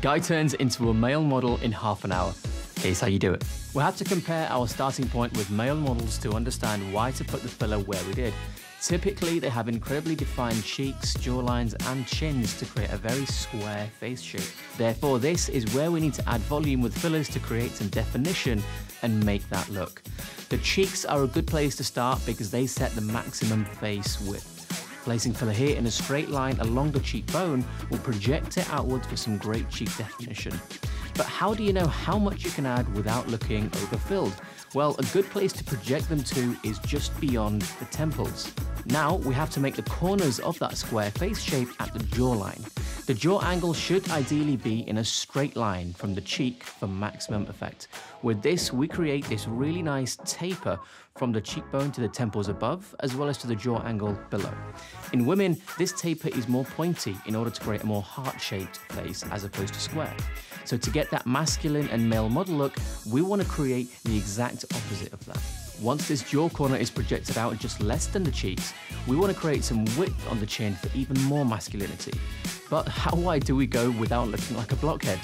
Guy turns into a male model in half an hour. Here's how you do it. We'll have to compare our starting point with male models to understand why to put the filler where we did. Typically, they have incredibly defined cheeks, jawlines, and chins to create a very square face shape. Therefore, this is where we need to add volume with fillers to create some definition and make that look. The cheeks are a good place to start because they set the maximum face width. Placing filler here in a straight line along the cheekbone will project it outwards for some great cheek definition. But how do you know how much you can add without looking overfilled? Well, a good place to project them to is just beyond the temples. Now we have to make the corners of that square face shape at the jawline. The jaw angle should ideally be in a straight line from the cheek for maximum effect. With this, we create this really nice taper from the cheekbone to the temples above, as well as to the jaw angle below. In women, this taper is more pointy in order to create a more heart-shaped face as opposed to square. So to get that masculine and male model look, we want to create the exact opposite of that. Once this jaw corner is projected out just less than the cheeks, we want to create some width on the chin for even more masculinity. But how wide do we go without looking like a blockhead?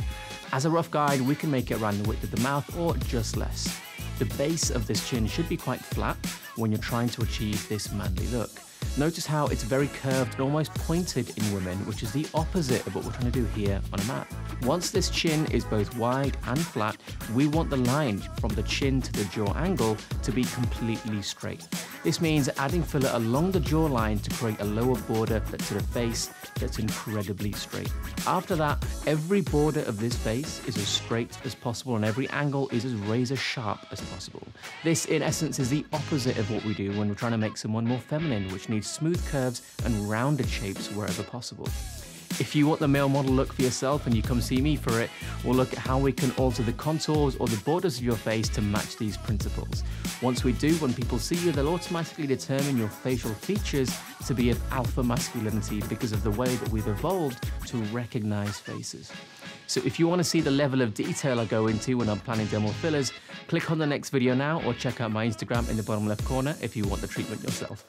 As a rough guide, we can make it around the width of the mouth or just less. The base of this chin should be quite flat when you're trying to achieve this manly look. Notice how it's very curved and almost pointed in women, which is the opposite of what we're trying to do here on a man. Once this chin is both wide and flat, we want the line from the chin to the jaw angle to be completely straight. This means adding filler along the jawline to create a lower border to the face that's incredibly straight. After that, every border of this face is as straight as possible and every angle is as razor sharp as possible. This, in essence, is the opposite of what we do when we're trying to make someone more feminine, which needs smooth curves and rounded shapes wherever possible. If you want the male model look for yourself and you come see me for it, we'll look at how we can alter the contours or the borders of your face to match these principles. Once we do, when people see you, they'll automatically determine your facial features to be of alpha masculinity because of the way that we've evolved to recognize faces. So if you want to see the level of detail I go into when I'm planning dermal fillers, click on the next video now or check out my Instagram in the bottom left corner if you want the treatment yourself.